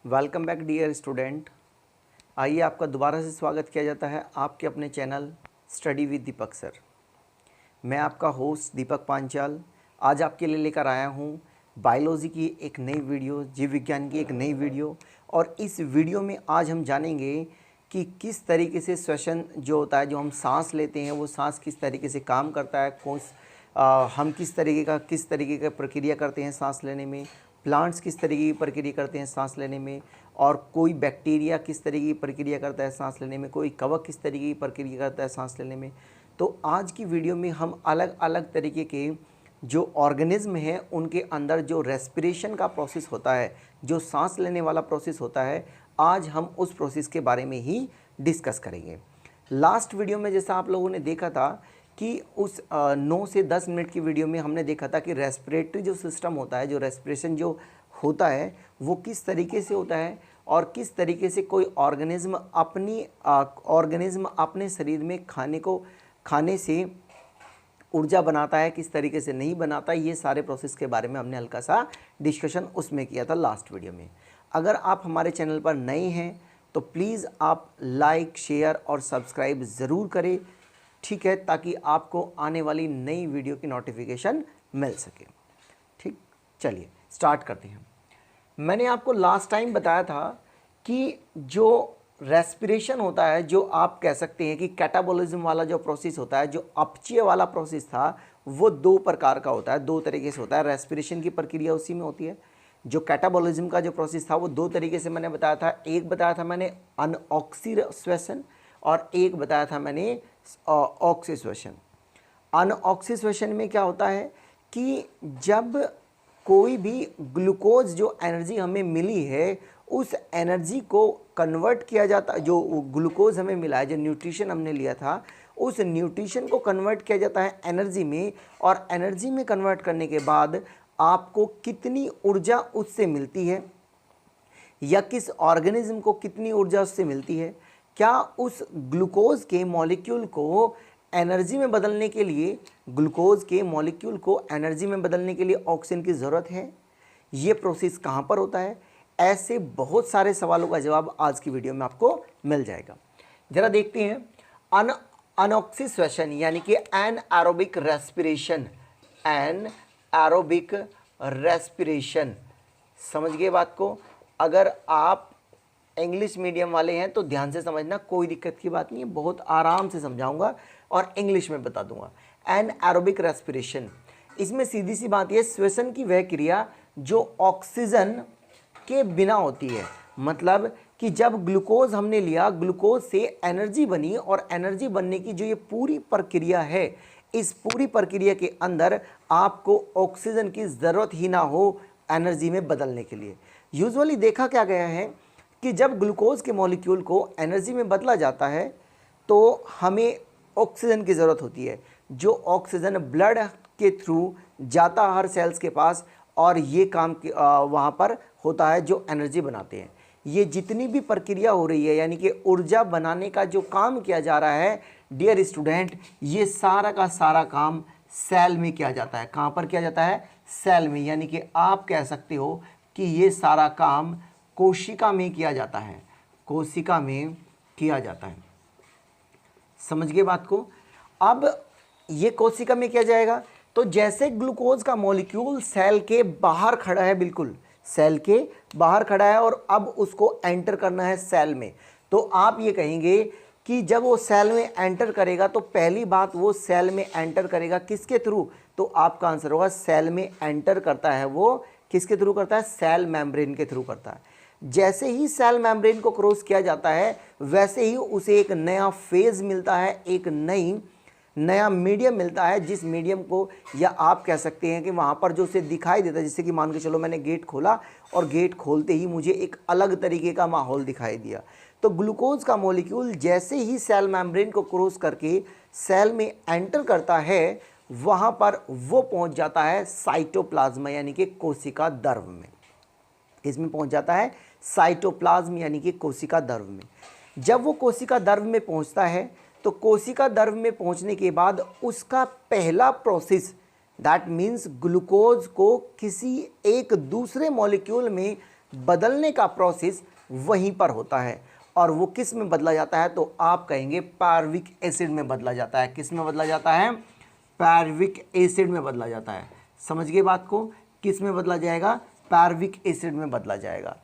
Welcome back dear student. आइए आपका दोबारा से स्वागत किया जाता है आपके अपने channel study with Deepak sir. मैं आपका होस्ट दीपक पांचाल आज आपके लिए लेकर आया हूँ बायोलॉजी की एक नई वीडियो, जीव विज्ञान की एक नई वीडियो। और इस वीडियो में आज हम जानेंगे कि किस तरीके से श्वसन जो होता है, जो हम सांस लेते हैं, वो सांस किस तरीके से काम करता है, हम किस तरीके का प्रक्रिया करते हैं सांस लेने में, प्लांट्स किस तरीके की प्रक्रिया करते हैं सांस लेने में, और कोई बैक्टीरिया किस तरीके की प्रक्रिया करता है सांस लेने में, कोई कवक किस तरीके की प्रक्रिया करता है सांस लेने में। तो आज की वीडियो में हम अलग अलग तरीके के जो ऑर्गेनिज्म हैं उनके अंदर जो रेस्पिरेशन का प्रोसेस होता है, जो सांस लेने वाला प्रोसेस होता है, आज हम उस प्रोसेस के बारे में ही डिस्कस करेंगे। लास्ट वीडियो में जैसा आप लोगों ने देखा था कि उस 9 से 10 मिनट की वीडियो में हमने देखा था कि रेस्पिरेटरी जो सिस्टम होता है, जो रेस्पिरेशन जो होता है, वो किस तरीके से होता है और किस तरीके से कोई ऑर्गेनिज्म अपने शरीर में खाने से ऊर्जा बनाता है, किस तरीके से नहीं बनाता। ये सारे प्रोसेस के बारे में हमने हल्का सा डिस्कशन उसमें किया था लास्ट वीडियो में। अगर आप हमारे चैनल पर नए हैं तो प्लीज़ आप लाइक, शेयर और सब्सक्राइब ज़रूर करें, ठीक है, ताकि आपको आने वाली नई वीडियो की नोटिफिकेशन मिल सके। ठीक, चलिए स्टार्ट करते हैं। मैंने आपको लास्ट टाइम बताया था कि जो रेस्पिरेशन होता है, जो आप कह सकते हैं कि कैटाबॉलिज्म वाला जो प्रोसेस होता है, जो अपचय वाला प्रोसेस था, वो दो प्रकार का होता है, दो तरीके से होता है। रेस्पिरेशन की प्रक्रिया उसी में होती है। जो कैटाबॉलिज्म का जो प्रोसेस था वो दो तरीके से मैंने बताया था। एक बताया था मैंने अनऑक्सीश्वसन और एक बताया था मैंने ऑक्सीश्वसन। अनऑक्सीश्वसन में क्या होता है कि जब कोई भी ग्लूकोज जो एनर्जी हमें मिली है, उस एनर्जी को कन्वर्ट किया जाता है। जो ग्लूकोज हमें मिला है, जो न्यूट्रिशन हमने लिया था, उस न्यूट्रिशन को कन्वर्ट किया जाता है एनर्जी में, और एनर्जी में कन्वर्ट करने के बाद आपको कितनी ऊर्जा उससे मिलती है या किस ऑर्गेनिज्म को कितनी ऊर्जा उससे मिलती है, क्या उस ग्लूकोज के मॉलिक्यूल को एनर्जी में बदलने के लिए, ऑक्सीजन की ज़रूरत है, ये प्रोसेस कहाँ पर होता है, ऐसे बहुत सारे सवालों का जवाब आज की वीडियो में आपको मिल जाएगा। ज़रा देखते हैं। अनऑक्सीश्वसन यानी कि एनारोबिक रेस्पिरेशन, समझ गए बात को। अगर आप इंग्लिश मीडियम वाले हैं तो ध्यान से समझना, कोई दिक्कत की बात नहीं है, बहुत आराम से समझाऊंगा और इंग्लिश में बता दूंगा। एनारोबिक रेस्पिरेशन, इसमें सीधी सी बात यह, श्वसन की वह क्रिया जो ऑक्सीजन के बिना होती है। मतलब कि जब ग्लूकोज हमने लिया, ग्लूकोज से एनर्जी बनी, और एनर्जी बनने की जो ये पूरी प्रक्रिया है, इस पूरी प्रक्रिया के अंदर आपको ऑक्सीजन की ज़रूरत ही ना हो एनर्जी में बदलने के लिए। यूजुअली देखा क्या गया है कि जब ग्लूकोज के मॉलिक्यूल को एनर्जी में बदला जाता है तो हमें ऑक्सीजन की ज़रूरत होती है। जो ऑक्सीजन ब्लड के थ्रू जाता हर सेल्स के पास, और ये काम वहाँ पर होता है जो एनर्जी बनाते हैं। ये जितनी भी प्रक्रिया हो रही है, यानी कि ऊर्जा बनाने का जो काम किया जा रहा है डियर स्टूडेंट, ये सारा का सारा काम सेल में किया जाता है। कहाँ पर किया जाता है? सेल में। यानी कि आप कह सकते हो कि ये सारा काम कोशिका में किया जाता है, कोशिका में किया जाता है। समझ गए बात को। अब ये कोशिका में किया जाएगा तो जैसे ग्लूकोज का मॉलिक्यूल सेल के बाहर खड़ा है, बिल्कुल सेल के बाहर खड़ा है, और अब उसको एंटर करना है सेल में, तो आप ये कहेंगे कि जब वो सेल में एंटर करेगा तो पहली बात वो सेल में एंटर करेगा किसके थ्रू? तो आपका आंसर होगा सेल में एंटर करता है वो किसके थ्रू करता है? सेल मेम्ब्रेन के थ्रू करता है। जैसे ही सेल मेम्ब्रेन को क्रॉस किया जाता है, वैसे ही उसे एक नया फेज मिलता है, एक नया मीडियम मिलता है, जिस मीडियम को, या आप कह सकते हैं कि वहाँ पर जो उसे दिखाई देता है, जैसे कि मान के चलो मैंने गेट खोला और गेट खोलते ही मुझे एक अलग तरीके का माहौल दिखाई दिया। तो ग्लूकोज का मॉलिक्यूल जैसे ही सेल मेम्ब्रेन को क्रॉस करके सेल में एंटर करता है, वहाँ पर वो पहुँच जाता है साइटोप्लाज्म यानी कि कोशिका द्रव में। इसमें पहुँच जाता है साइटोप्लाज्म यानी कि कोशिका द्रव में। जब वो कोशिका द्रव में पहुँचता है तो कोशिका द्रव में पहुंचने के बाद उसका पहला प्रोसेस, दैट मीन्स ग्लूकोज को किसी एक दूसरे मॉलिक्यूल में बदलने का प्रोसेस वहीं पर होता है। और वो किस में बदला जाता है, तो आप कहेंगे पायरुविक एसिड में बदला जाता है। किस में बदला जाता है, पायरुविक एसिड में बदला जाता है। समझ गए बात को, किस में बदला जाएगा, पायरुविक एसिड में बदला जाएगा।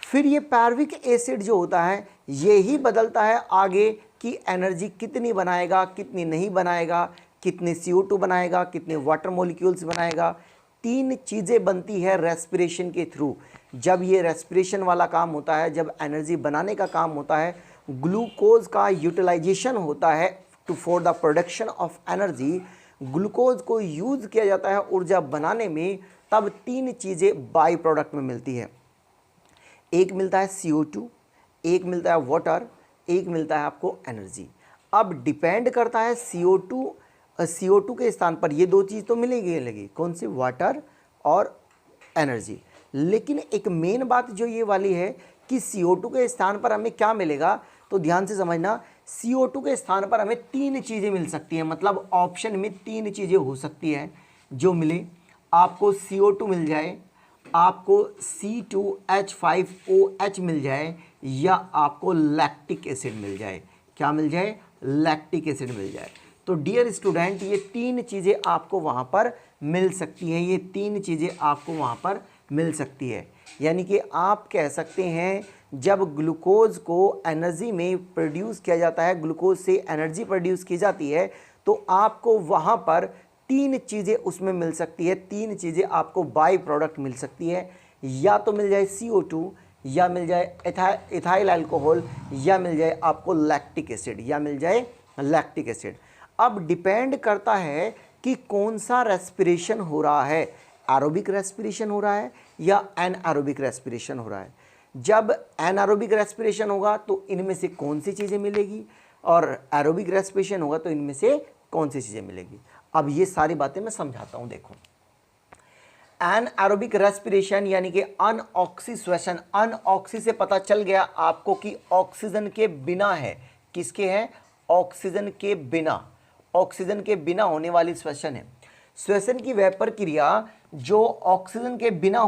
फिर ये पायरुविक एसिड जो होता है ये ही बदलता है आगे कि एनर्जी कितनी बनाएगा, कितनी नहीं बनाएगा, कितने CO2 बनाएगा, कितने वाटर मॉलिक्यूल्स बनाएगा। 3 चीज़ें बनती है रेस्पिरेशन के थ्रू। जब ये रेस्पिरेशन वाला काम होता है, जब एनर्जी बनाने का काम होता है, ग्लूकोज का यूटिलाइजेशन होता है for the production of energy, glucose को यूज़ किया जाता है ऊर्जा बनाने में, तब 3 चीज़ें बाई प्रोडक्ट में मिलती है। एक मिलता है CO2, एक मिलता है वाटर, एक मिलता है आपको एनर्जी। अब डिपेंड करता है CO2 के स्थान पर ये 2 चीज़ तो मिलेगी, कौन सी, वाटर और एनर्जी। लेकिन एक मेन बात जो ये वाली है कि CO2 के स्थान पर हमें क्या मिलेगा, तो ध्यान से समझना, CO2 के स्थान पर हमें 3 चीज़ें मिल सकती हैं। मतलब ऑप्शन में 3 चीज़ें हो सकती हैं जो मिले। आपको CO2 मिल जाए, आपको C2H5OH मिल जाए, या आपको लैक्टिक एसिड मिल जाए। क्या मिल जाए, लैक्टिक एसिड मिल जाए। तो डियर स्टूडेंट, ये 3 चीज़ें आपको वहाँ पर मिल सकती हैं, ये 3 चीज़ें आपको वहाँ पर मिल सकती है। यानी कि आप कह सकते हैं जब ग्लूकोज को एनर्जी में प्रोड्यूस किया जाता है, ग्लूकोज से एनर्जी प्रोड्यूस की जाती है, तो आपको वहाँ पर 3 चीज़ें उसमें मिल सकती है। 3 चीज़ें आपको बाई प्रोडक्ट मिल सकती है, या तो मिल जाए CO2, या मिल जाए इथाइल अल्कोहल, या मिल जाए आपको लैक्टिक एसिड, या मिल जाए लैक्टिक एसिड। अब डिपेंड करता है कि कौन सा रेस्पिरेशन हो रहा है, एरोबिक रेस्पिरेशन हो रहा है या एनारोबिक रेस्पिरेशन हो रहा है। जब एनारोबिक रेस्पिरेशन होगा तो इनमें से कौन सी चीज़ें मिलेगी, और एरोबिक रेस्पिरेशन होगा तो इनमें से कौन सी चीज़ें मिलेगी। अब ये सारी बातें मैं समझाता हूँ। देखो, एनारोबिक रेस्पिरेशन यानी कि अनऑक्सी श्वसन। अनऑक्सी से पता चल गया आपको कि ऑक्सीजन के बिना है। किसके है, ऑक्सीजन के बिना, ऑक्सीजन के बिना होने वाली श्वसन है। श्वसन की वह प्रक्रिया जो ऑक्सीजन के बिना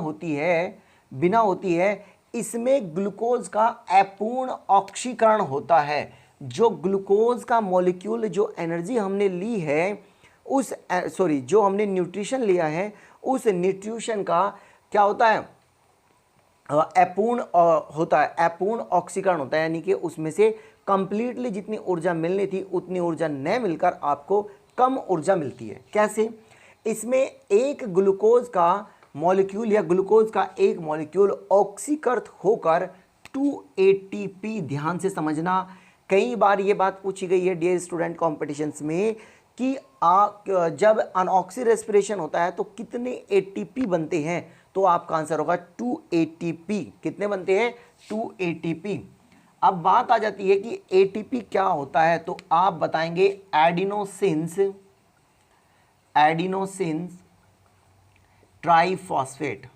होती है, इसमें ग्लूकोज का अपूर्ण ऑक्सीकरण होता है। जो ग्लूकोज का मॉलिक्यूल, जो एनर्जी हमने ली है, जो हमने न्यूट्रिशन लिया है, उस न्यूट्रिशन का क्या होता है, अपूर्ण होता है, अपूर्ण ऑक्सीकरण होता है। यानी कि उसमें से कंप्लीटली जितनी ऊर्जा मिलनी थी उतनी ऊर्जा न मिलकर आपको कम ऊर्जा मिलती है। कैसे, इसमें एक ग्लूकोज का मॉलिक्यूल या ग्लूकोज का एक मॉलिक्यूल ऑक्सीकृत होकर 2 ATP, ध्यान से समझना, कई बार ये बात पूछी गई है डियर स्टूडेंट कॉम्पिटिशन्स में कि जब अनऑक्सी रेस्पिरेशन होता है तो कितने ATP बनते हैं, तो आपका आंसर होगा 2 ATP। कितने बनते हैं, 2 ATP। अब बात आ जाती है कि ATP क्या होता है, तो आप बताएंगे एडिनोसिन्स ट्राइफॉस्फेट,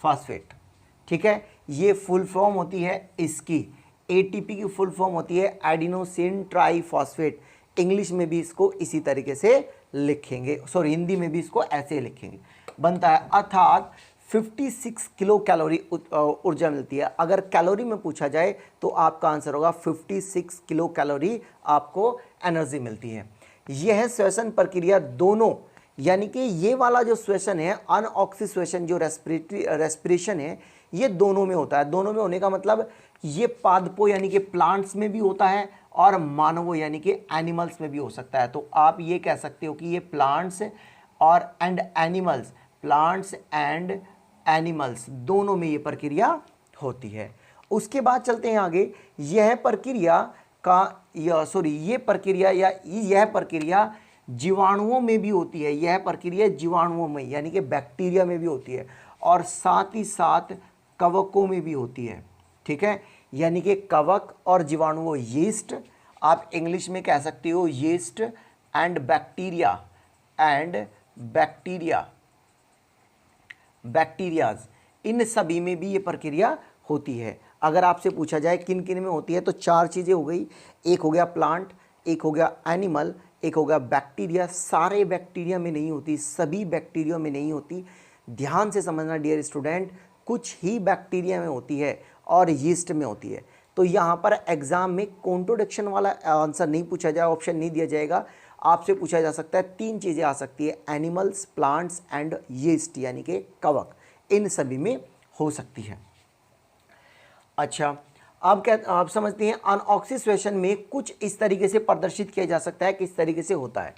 फॉस्फेट। ठीक है, ये फुल फॉर्म होती है इसकी। ATP की फुल फॉर्म होती है एडिनोसिन ट्राइफॉस्फेट। इंग्लिश में भी इसको इसी तरीके से लिखेंगे, हिंदी में भी इसको ऐसे लिखेंगे, बनता है। अर्थात 56 किलो कैलोरी ऊर्जा मिलती है। अगर कैलोरी में पूछा जाए तो आपका आंसर होगा 56 किलो कैलोरी आपको एनर्जी मिलती है। यह श्वसन प्रक्रिया दोनों, यानी कि ये वाला जो श्वसन है, अनऑक्सी श्वसन जो रेस्पिरेशन है, ये दोनों में होता है। दोनों में होने का मतलब ये पादपों यानी कि प्लांट्स में भी होता है और मानवों यानी कि एनिमल्स में भी हो सकता है। तो आप ये कह सकते हो कि ये प्लांट्स एंड एनिमल्स दोनों में ये प्रक्रिया होती है। उसके बाद चलते हैं आगे। यह प्रक्रिया जीवाणुओं में भी होती है। यह प्रक्रिया जीवाणुओं में यानी कि बैक्टीरिया में भी होती है, और साथ ही साथ कवकों में भी होती है। ठीक है, यानी कि कवक और जीवाणुओं, यीस्ट, आप इंग्लिश में कह सकते हो यीस्ट एंड बैक्टीरियाज, इन सभी में भी ये प्रक्रिया होती है। अगर आपसे पूछा जाए किन किन में होती है, तो 4 चीज़ें हो गई। एक हो गया प्लांट, एक हो गया एनिमल, एक हो गया बैक्टीरिया, सारे बैक्टीरिया में नहीं होती, सभी बैक्टीरिया में नहीं होती, ध्यान से समझना डियर स्टूडेंट, कुछ ही बैक्टीरिया में होती है और यीस्ट में होती है। तो यहाँ पर एग्जाम में कॉन्ट्रोडिक्शन वाला आंसर नहीं पूछा जाए, ऑप्शन नहीं दिया जाएगा, आपसे पूछा जा सकता है 3 चीज़ें आ सकती है, एनिमल्स, प्लांट्स एंड यीस्ट यानी कि कवक, इन सभी में हो सकती है। अच्छा, आप समझते हैं अनऑक्सीडेशन में कुछ इस तरीके से प्रदर्शित किया जा सकता है, किस तरीके से होता है।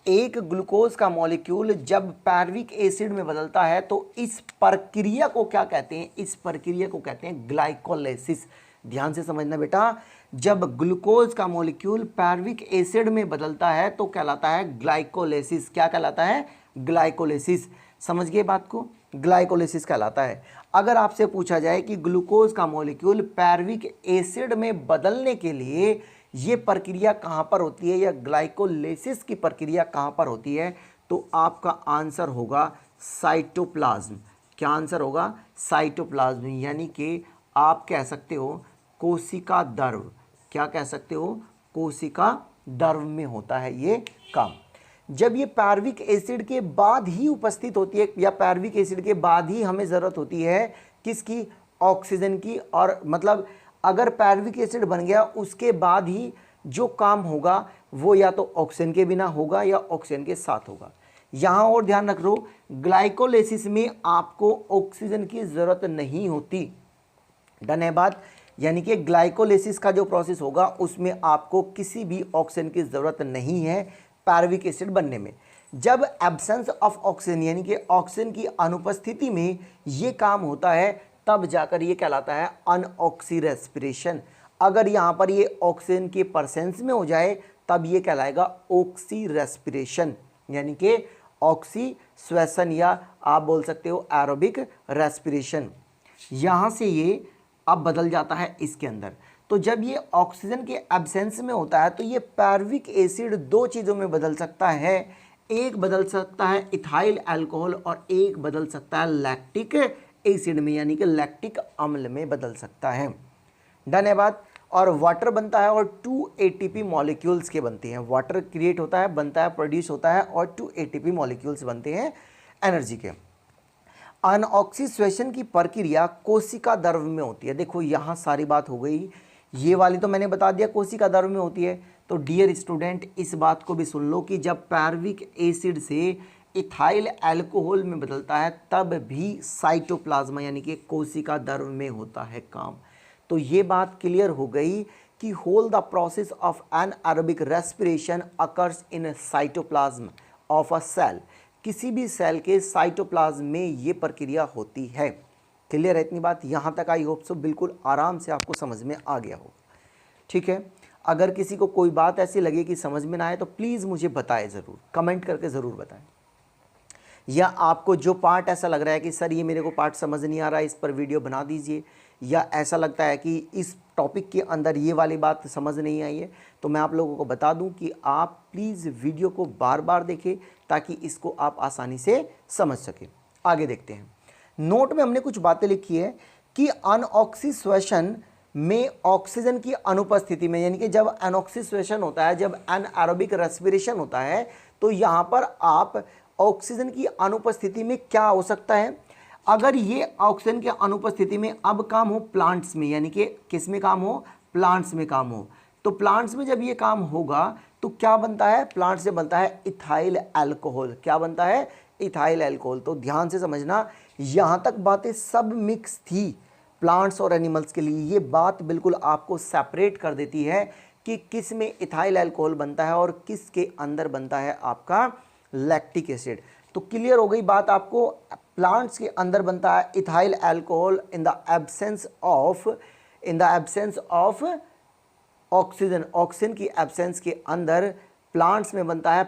एक ग्लूकोज का मॉलिक्यूल जब पैरविक एसिड में बदलता है तो इस प्रक्रिया को क्या कहते हैं, इस प्रक्रिया को कहते हैं ग्लाइकोलाइसिस। ध्यान से समझना बेटा, जब ग्लूकोज का मॉलिक्यूल पैरविक एसिड में बदलता है तो कहलाता है ग्लाइकोलाइसिस। क्या कहलाता है? ग्लाइकोलाइसिस। समझ गए बात को? ग्लाइकोलाइसिस कहलाता है। अगर आपसे पूछा जाए कि ग्लूकोज का मॉलिक्यूल पैरविक एसिड में बदलने के लिए ये प्रक्रिया कहाँ पर होती है या ग्लाइकोलाइसिस की प्रक्रिया कहाँ पर होती है, तो आपका आंसर होगा साइटोप्लाज्म। क्या आंसर होगा? साइटोप्लाज्म, यानी कि आप कह सकते हो कोशिका द्रव। क्या कह सकते हो? कोशिका द्रव में होता है ये काम। जब ये पैरविक एसिड के बाद ही उपस्थित होती है या पैरविक एसिड के बाद ही हमें ज़रूरत होती है किसकी? ऑक्सीजन की। और मतलब अगर पैरविक एसिड बन गया उसके बाद ही जो काम होगा वो या तो ऑक्सीजन के बिना होगा या ऑक्सीजन के साथ होगा। यहाँ और ध्यान रख लो, ग्लाइकोलाइसिस में आपको ऑक्सीजन की ज़रूरत नहीं होती। डन है बात? यानी कि ग्लाइकोलाइसिस का जो प्रोसेस होगा उसमें आपको किसी भी ऑक्सीजन की ज़रूरत नहीं है पैरविक एसिड बनने में। जब एब्सेंस ऑफ ऑक्सीजन यानी कि ऑक्सीजन की अनुपस्थिति में ये काम होता है तब जाकर ये कहलाता है अनऑक्सी रेस्पिरेशन। अगर यहाँ पर ये ऑक्सीजन के परसेंस में हो जाए तब ये कहलाएगा ऑक्सी रेस्पिरेशन, यानी कि ऑक्सी श्वसन या आप बोल सकते हो एरोबिक रेस्पिरेशन। यहाँ से ये अब बदल जाता है इसके अंदर। तो जब ये ऑक्सीजन के एब्सेंस में होता है तो ये पैरविक एसिड 2 चीज़ों में बदल सकता है, एक बदल सकता है इथाइल अल्कोहल और एक बदल सकता है लैक्टिक एसिड में, यानी कि लैक्टिक अम्ल में बदल सकता है। डन है बात? और वाटर बनता है और 2 ATP मॉलिक्यूल्स के बनते हैं। वाटर क्रिएट होता है, बनता है, प्रोड्यूस होता है और 2 ATP मॉलिक्यूल्स बनते हैं एनर्जी के। अनऑक्सीडेशन की प्रक्रिया कोशिका द्रव में होती है। देखो यहाँ सारी बात हो गई, ये वाली तो मैंने बता दिया कोशिका द्रव में होती है। तो डियर स्टूडेंट इस बात को भी सुन लो कि जब पैरविक एसिड से इथाइल अल्कोहल में बदलता है तब भी साइटोप्लाज्मा यानी कि कोशिका द्रव में होता है काम। तो ये बात क्लियर हो गई कि whole the process of anaerobic respiration occurs in cytoplasm of a cell. किसी भी सेल के साइटोप्लाज्म में ये प्रक्रिया होती है। क्लियर है इतनी बात? यहाँ तक आई होप सो बिल्कुल आराम से आपको समझ में आ गया हो। ठीक है, अगर किसी को कोई बात ऐसी लगे कि समझ में ना आए तो प्लीज़ मुझे बताएं, ज़रूर कमेंट करके ज़रूर बताएं। या आपको जो पार्ट ऐसा लग रहा है कि सर ये मेरे को पार्ट समझ नहीं आ रहा है, इस पर वीडियो बना दीजिए, या ऐसा लगता है कि इस टॉपिक के अंदर ये वाली बात समझ नहीं आई है, तो मैं आप लोगों को बता दूं कि आप प्लीज़ वीडियो को बार बार देखें ताकि इसको आप आसानी से समझ सकें। आगे देखते हैं। नोट में हमने कुछ बातें लिखी है कि अनऑक्सीडेशन में ऑक्सीजन की अनुपस्थिति में, यानी कि जब अनऑक्सीडेशन होता है, जब एनारोबिक रेस्पिरेशन होता है, तो यहाँ पर आप ऑक्सीजन की अनुपस्थिति में क्या हो सकता है? अगर ये ऑक्सीजन की अनुपस्थिति में अब काम हो प्लांट्स में, यानी कि किस में काम हो? प्लांट्स में काम हो, तो प्लांट्स में जब ये काम होगा तो क्या बनता है? प्लांट से बनता है इथाइल अल्कोहल। क्या बनता है? Ethyl alcohol. तो ध्यान से समझना, यहाँ तक बातें सब मिक्स थी प्लांट्स और एनिमल्स के लिए। ये बात बिल्कुल आपको सेपरेट कर देती है कि किस में इथाइल अल्कोहल बनता है और किस के अंदर बनता है आपका लैक्टिक एसिड। तो क्लियर हो गई बात आपको। प्लांट्स के अंदर बनता है ethyl alcohol in the absence of oxygen. Oxygen की एब्सेंस के अंदर प्लांट्स में बनता है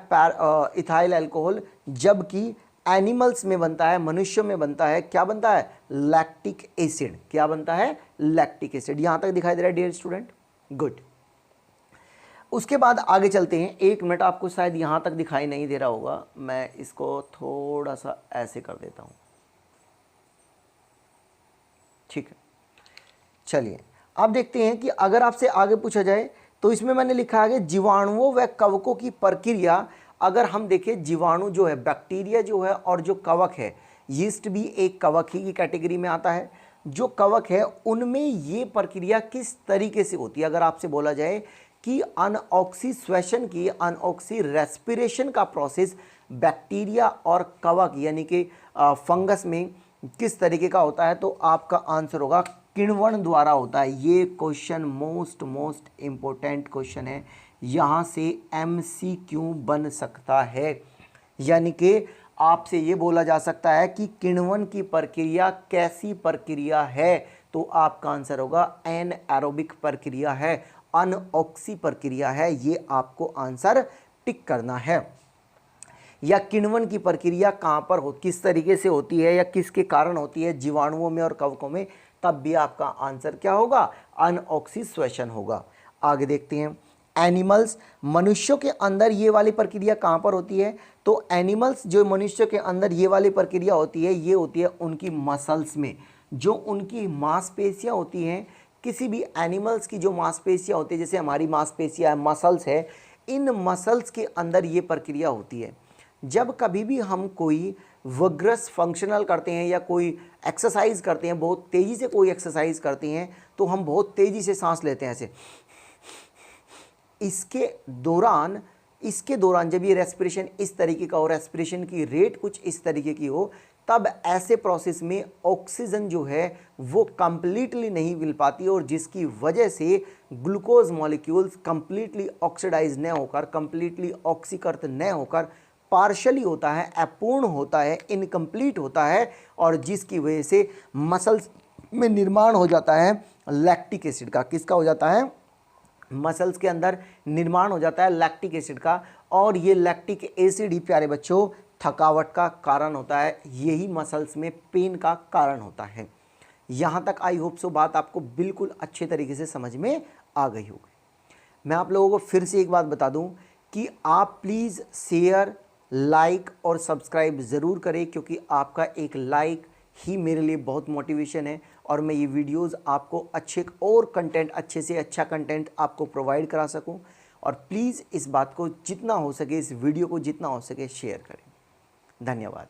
इथाइल अल्कोहल, जबकि एनिमल्स में बनता है, मनुष्यों में बनता है, क्या बनता है? Lactic acid. क्या बनता है? Lactic acid. यहां तक दिखाई दे रहा है डियर स्टूडेंट? गुड। उसके बाद आगे चलते हैं। 1 मिनट, आपको शायद यहाँ तक दिखाई नहीं दे रहा होगा, मैं इसको थोड़ा सा ऐसे कर देता हूँ। ठीक है, चलिए अब देखते हैं कि अगर आपसे आगे पूछा जाए तो इसमें मैंने लिखा है कि जीवाणुओं व कवकों की प्रक्रिया। अगर हम देखें जीवाणु जो है, बैक्टीरिया जो है और जो कवक है, यीस्ट भी एक कवक ही की कैटेगरी में आता है। जो कवक है उनमें ये प्रक्रिया किस तरीके से होती है, अगर आपसे बोला जाए कि अनऑक्सीश्वेशन की, अनऑक्सी रेस्पिरेशन का प्रोसेस बैक्टीरिया और कवक यानी कि फंगस में किस तरीके का होता है, तो आपका आंसर होगा किण्वन द्वारा होता है। ये क्वेश्चन मोस्ट इम्पोर्टेंट क्वेश्चन है, यहाँ से MCQ बन सकता है। यानी कि आपसे ये बोला जा सकता है कि किण्वन की प्रक्रिया कैसी प्रक्रिया है, तो आपका आंसर होगा एनएरोबिक प्रक्रिया है, अनऑक्सी प्रक्रिया है। ये आपको आंसर टिक करना है। या किण्वन की प्रक्रिया कहाँ पर हो, किस तरीके से होती है या किसके कारण होती है, जीवाणुओं में और कवकों में, तब भी आपका आंसर क्या होगा, अनऑक्सीश्वेशन होगा। आगे देखते हैं, एनिमल्स, मनुष्यों के अंदर ये वाली प्रक्रिया कहाँ पर होती है, तो एनिमल्स जो मनुष्य के अंदर ये वाली प्रक्रिया होती है, ये होती है उनकी मसल्स में। जो उनकी मांसपेशियाँ होती हैं, किसी भी एनिमल्स की जो मांसपेशियाँ होती है, जैसे हमारी मांसपेशियाँ है, मसल्स है, इन मसल्स के अंदर ये प्रक्रिया होती है। जब कभी भी हम कोई वग्रस फंक्शनल करते हैं या कोई एक्सरसाइज करते हैं, बहुत तेज़ी से कोई एक्सरसाइज करते हैं, तो हम बहुत तेज़ी से सांस लेते हैं ऐसे। इसके दौरान जब ये रेस्पिरेशन इस तरीके का हो, रेस्पिरेशन की रेट कुछ इस तरीके की हो, तब ऐसे प्रोसेस में ऑक्सीजन जो है वो कंप्लीटली नहीं मिल पाती, और जिसकी वजह से ग्लूकोज मॉलिक्यूल्स कंप्लीटली ऑक्सीडाइज न होकर, कंप्लीटली ऑक्सीकृत न होकर, पार्शली होता है, अपूर्ण होता है, इनकम्प्लीट होता है, और जिसकी वजह से मसल्स में निर्माण हो जाता है लैक्टिक एसिड का। किसका हो जाता है, मसल्स के अंदर निर्माण हो जाता है लैक्टिक एसिड का, और ये लैक्टिक एसिड ही प्यारे बच्चों थकावट का कारण होता है, यही मसल्स में पेन का कारण होता है। यहाँ तक आई होप सो बात आपको बिल्कुल अच्छे तरीके से समझ में आ गई होगी। मैं आप लोगों को फिर से एक बात बता दूं कि आप प्लीज़ शेयर, लाइक और सब्सक्राइब ज़रूर करें, क्योंकि आपका एक लाइक ही मेरे लिए बहुत मोटिवेशन है, और मैं ये वीडियोस आपको अच्छे और कंटेंट, अच्छे से अच्छा कंटेंट आपको प्रोवाइड करा सकूं। और प्लीज़ इस बात को जितना हो सके, इस वीडियो को जितना हो सके शेयर करें। धन्यवाद।